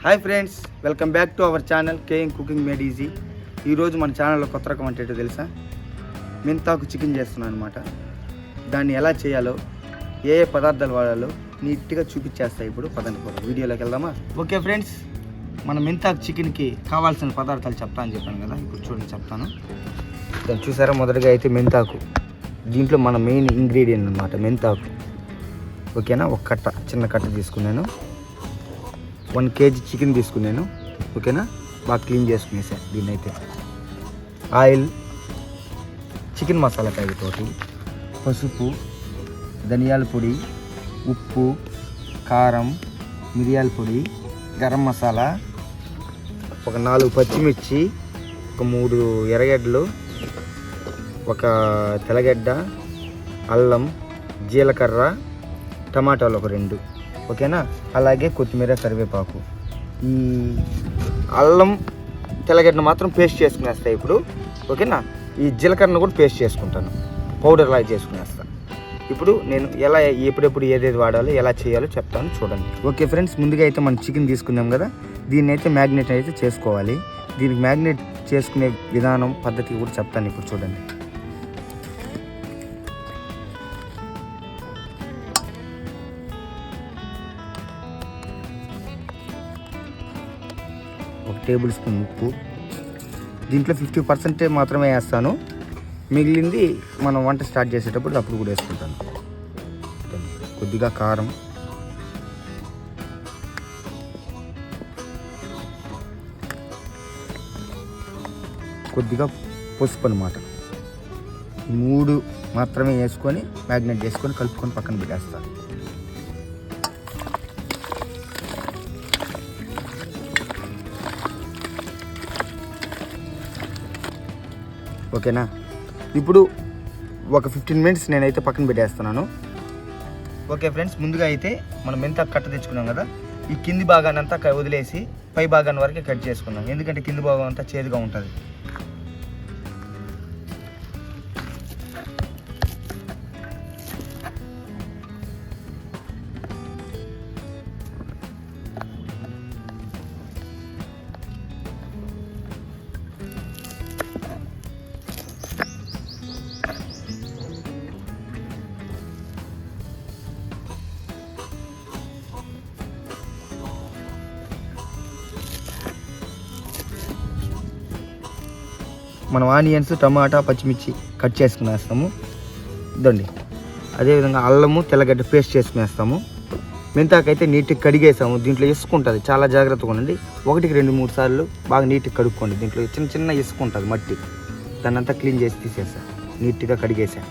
Hi friends, welcome back to our channel KM cooking made easy. ఈరోజు మన ఛానల్లో కొత్త రకం అంటే ఏంటో తెలుసా? మెంతాకు చికెన్ చేస్తున్నాను అనమాట. దాన్ని ఎలా చేయాలో, ఏ ఏ పదార్థాలు వాడాలో నీట్గా చూపించేస్తాయి. ఇప్పుడు పదండి కూడా వీడియోలోకి వెళ్దామా? ఓకే ఫ్రెండ్స్, మన మెంతాకు చికెన్కి కావాల్సిన పదార్థాలు చెప్తా అని చెప్పాను కదా, ఇప్పుడు చూడండి చెప్తాను. దాన్ని చూసారా? మొదటగా అయితే మెంతాకు. దీంట్లో మన మెయిన్ ఇంగ్రీడియంట్ అనమాట మెంతాకు. ఓకేనా? ఒక కట్ట, చిన్న కట్ట తీసుకున్నాను. 1 kg చికెన్ తీసుకున్నాను. ఓకేనా? బాగా క్లీన్ చేసుకునేసాను. దీన్ని అయితే ఆయిల్, చికెన్ మసాలా ప్యాకెట్ ఒకటి, పసుపు, ధనియాల పొడి, ఉప్పు, కారం, మిరియాల పొడి, గరం మసాలా, ఒక 4 పచ్చిమిర్చి, ఒక 3 ఎర్రగడ్డలు, ఒక తెల్లగడ్డ, అల్లం, జీలకర్ర, టమాటాలు ఒక 2. ఓకేనా? అలాగే కొత్తిమీర, కరివేపాకు. ఈ అల్లం, తెల్లగడ్డను మాత్రం పేస్ట్ చేసుకునేస్తాను ఇప్పుడు. ఓకేనా? ఈ జీలకర్రను కూడా పేస్ట్ చేసుకుంటాను, పౌడర్ లాగా చేసుకునేస్తాను. ఇప్పుడు నేను ఎలా ఎప్పుడెప్పుడు ఏదేది వాడాలో, ఎలా చేయాలో చెప్తాను, చూడండి. ఓకే ఫ్రెండ్స్, ముందుగా అయితే మనం చికెన్ తీసుకున్నాం కదా, దీన్ని అయితే మ్యాగ్నేట్ అయితే చేసుకోవాలి. దీనికి మ్యాగ్నేట్ చేసుకునే విధానం, పద్ధతి కూడా చెప్తాను ఇప్పుడు చూడండి. ఒక టేబుల్ స్పూన్ ఉప్పు, దీంట్లో 50% మాత్రమే వేస్తాను. మిగిలింది మనం వంట స్టార్ట్ చేసేటప్పుడు అప్పుడు కూడా వేసుకుంటాను. కొద్దిగా కారం, కొద్దిగా పసుపు అన్నమాట. 3 మాత్రమే వేసుకొని మ్యాగ్నేట్ చేసుకొని కలుపుకొని పక్కన పెట్టేస్తాను. ఓకేనా? ఇప్పుడు ఒక 15 minutes నేనైతే పక్కన పెట్టేస్తున్నాను. ఓకే ఫ్రెండ్స్, ముందుగా అయితే మనం మెంతాకు కట్ట తెచ్చుకున్నాం కదా, ఈ కింది భాగాన్ని అంతా వదిలేసి పై భాగాన్ని వరకే కట్ చేసుకున్నాం. ఎందుకంటే కింది భాగం అంతా చేదుగా ఉంటుంది. మనం ఆనియన్స్, టమాటా, పచ్చిమిర్చి కట్ చేసుకునేస్తాము. ఇదండి. అదేవిధంగా అల్లము, తెల్లగడ్డ పేస్ట్ చేసుకునేస్తాము. మెంతాకు అయితే నీట్గా కడిగేసాము. దీంట్లో ఇసుక ఉంటుంది, చాలా జాగ్రత్తగా ఉండండి. 1కి 2-3 సార్లు బాగా నీట్గా కడుక్కోండి. దీంట్లో చిన్న చిన్న ఇసుక ఉంటుంది, మట్టి. దాన్ని అంతా క్లీన్ చేసి తీసేసా, నీట్గా కడిగేసా.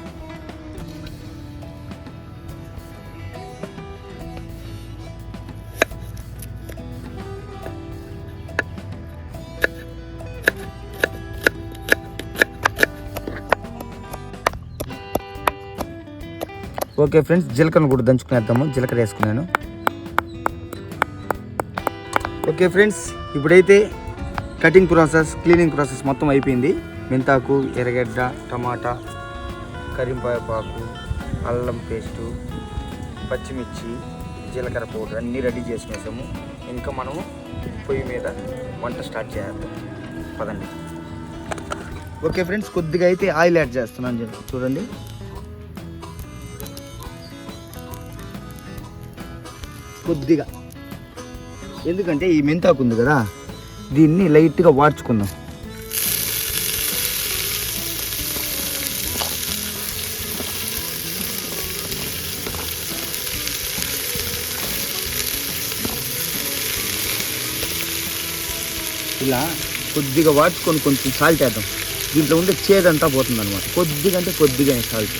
ఓకే ఫ్రెండ్స్, జీలకర్ర కూడా దంచుకునేద్దాము. జీలకర్ర వేసుకున్నాను. ఓకే ఫ్రెండ్స్, ఇప్పుడైతే కటింగ్ ప్రాసెస్, క్లీనింగ్ ప్రాసెస్ మొత్తం అయిపోయింది. మెంతాకు, ఎర్రగడ్డ, టమాటా, కరివేపాకు, అల్లం పేస్టు, పచ్చిమిర్చి, జీలకర్ర పౌడర్ అన్నీ రెడీ చేసుకునేసాము. ఇంకా మనము పొయ్యి మీద వంట స్టార్ట్ చేద్దాం, పదండి. ఓకే ఫ్రెండ్స్, కొద్దిగా అయితే ఆయిల్ యాడ్ చేస్తున్నాను చూడండి. కొద్దిగా, ఎందుకంటే ఈ మెంతాకు ఉంది కదా, దీన్ని లైట్గా వాడ్చుకుందాం. ఇలా కొద్దిగా వాడ్చుకొని కొంచెం సాల్ట్ వేద్దాం. దీంట్లో ఉండే చేదంతా పోతుంది అనమాట. కొద్దిగా అంటే కొద్దిగా సాల్ట్.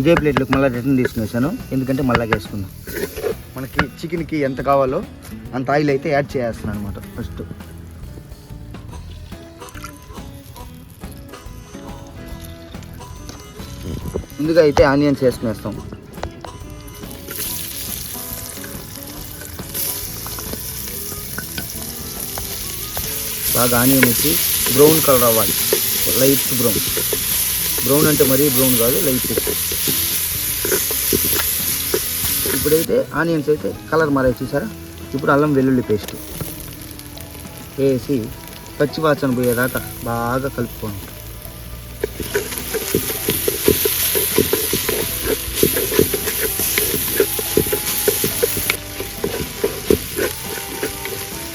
ఇదే ప్లేట్లోకి మళ్ళీ రిటర్న్ తీసుకునేసాను, ఎందుకంటే మళ్ళీ వేసుకుందాం. మనకి చికెన్కి ఎంత కావాలో అంత ఆయిల్ అయితే యాడ్ చేస్తున్నాను అనమాట. ఫస్ట్ ముందుగా అయితే ఆనియన్స్ వేసుకునేస్తాం. బాగా ఆనియన్ వేసి బ్రౌన్ కలర్ అవ్వాలి, లైట్ బ్రౌన్ అంటే మరీ బ్రౌన్ కాదు, లైట్. ఇప్పుడైతే ఆనియన్స్ అయితే కలర్ మారాయి చూసారా. ఇప్పుడు అల్లం వెల్లుల్లి పేస్ట్ వేసి పచ్చివాసన పోయేదాకా బాగా కలుపుకోండి.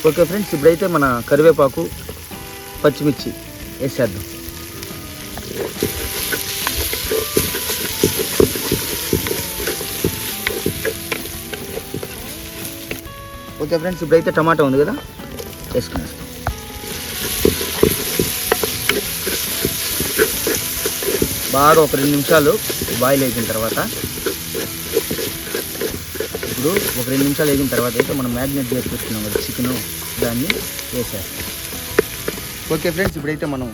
ఓకే ఫ్రెండ్స్, ఇప్పుడైతే మన కరివేపాకు పచ్చిమిర్చి వేసేద్దాం. ఓకే ఫ్రెండ్స్, ఇప్పుడైతే టమాటా ఉంది కదా వేసుకునేస్తాం. బాగా ఒక 2 నిమిషాలు బాయిల్ అయిన తర్వాత, ఇప్పుడు ఒక 2 నిమిషాలు వేగిన తర్వాత అయితే మనం మ్యాగ్నేట్ చేసి పెట్టుకున్నాం కదా చికెను, దాన్ని వేసేస్తాం. ఓకే ఫ్రెండ్స్, ఇప్పుడైతే మనం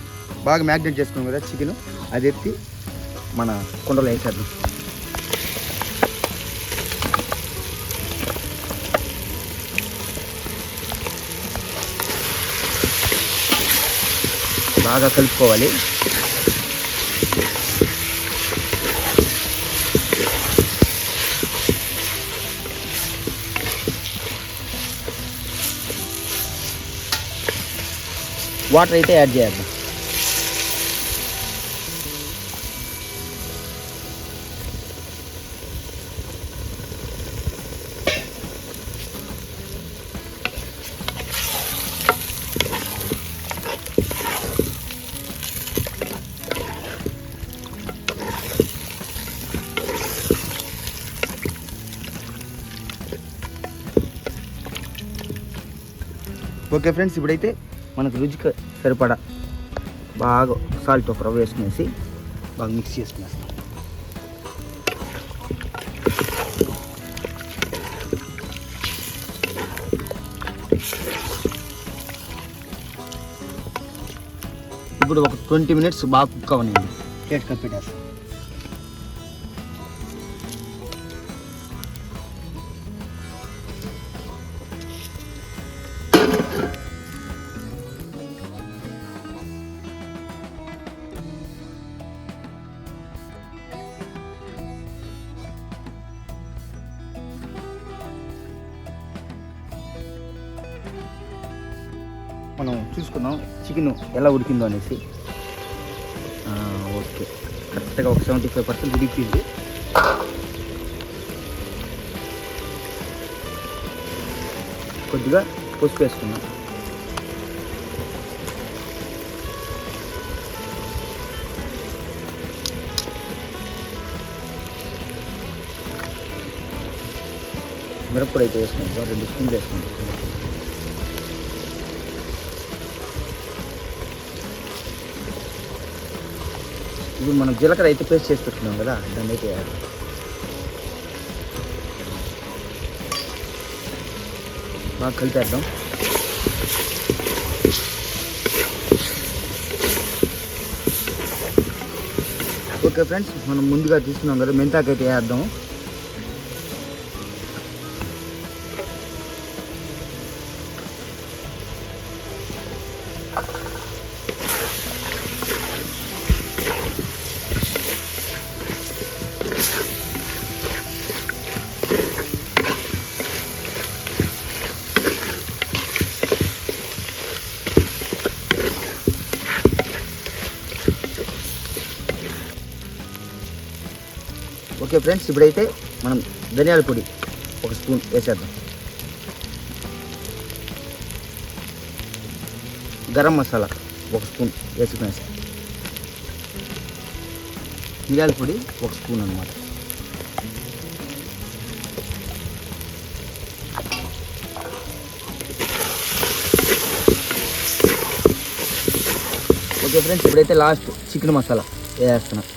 బాగా మ్యాగ్నేట్ చేసుకున్నాం కదా చికెను, అది ఎత్తి మన కుండలో వేసేద్దాం. బాగా కలుపుకోవాలి. వాటర్ అయితే యాడ్ చేద్దాం. ఓకే ఫ్రెండ్స్, ఇప్పుడైతే మనకు రుచికి సరిపడా బాగా సాల్ట్ ఒక రవ్వ వేసుకునేసి బాగా మిక్స్ చేసుకునేస్తాం. ఇప్పుడు ఒక 20 మినిట్స్ బాగా కుక్ అవనివ్వండి. ప్లేట్ కప్పెట్టేస్తాం. మనం చూసుకుందాం చికెన్ ఎలా ఉడికిందో అనేసి. ఓకే, కరెక్ట్గా ఒక 75% ఉడికింది. కొద్దిగా పసుపు వేసుకున్నాం. మిరప్పొడి అయితే వేసుకుంటాం, 2 స్పూన్లు వేసుకుంటాం. ఇప్పుడు మనం జీలకర్ర అయితే పేస్ట్ చేసి పెట్టుకున్నాం కదా, దాన్ని అయితే వేయాలి. బాగా కలిపేద్దాం. ఓకే ఫ్రెండ్స్, మనం ముందుగా తీసుకున్నాం కదా మెంతాకు అయితే వేద్దాము. ఓకే ఫ్రెండ్స్, ఇప్పుడైతే మనం ధనియాల పొడి 1 స్పూన్ వేసేద్దాం. గరం మసాలా 1 స్పూన్ వేసుకునేసాం. మిరియాల పొడి 1 స్పూన్ అన్నమాట. ఓకే ఫ్రెండ్స్, ఇప్పుడైతే లాస్ట్ చికెన్ మసాలా వేస్తున్నాం.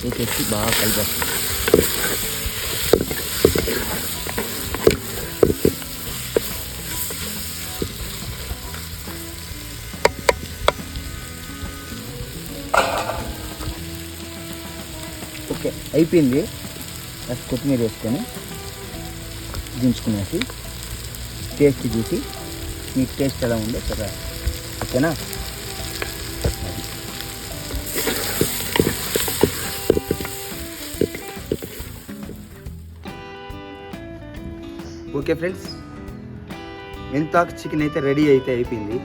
వేసేసి బాగా కలిపేస్తాం. అయిపోయింది. కొత్తిమీర వేసుకొని దించుకునేసి టేస్ట్ చూసి మీకు టేస్ట్ ఎలా ఉందో సరే, ఓకేనా? ఓకే ఫ్రెండ్స్, మెంతాకు చికెన్ అయితే రెడీ అయిపోయింది.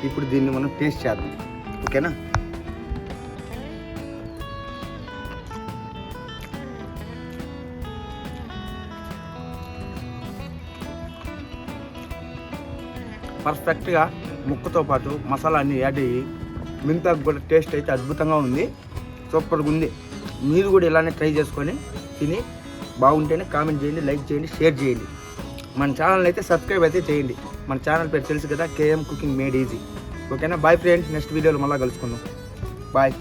ఇప్పుడు దీన్ని మనం టేస్ట్ చేద్దాం, ఓకేనా? పర్ఫెక్ట్గా ముక్కతో పాటు మసాలా అన్నీ యాడ్ అయ్యి మెంతాకు కూడా టేస్ట్ అయితే అద్భుతంగా ఉంది, సూపర్గా ఉంది. మీరు కూడా ఇలానే ట్రై చేసుకొని తిని బాగుంటేనే కామెంట్ చేయండి, లైక్ చేయండి, షేర్ చేయండి. మన ఛానల్ అయితే సబ్స్క్రైబ్ అయితే చేయండి. మన ఛానల్ పేరు తెలుసు కదా, కేఎం కుకింగ్ మేడ్ ఈజీ, ఓకేనా? బాయ్ ఫ్రెండ్స్, నెక్స్ట్ వీడియోలో మళ్ళీ కలుసుకుందాం. బాయ్.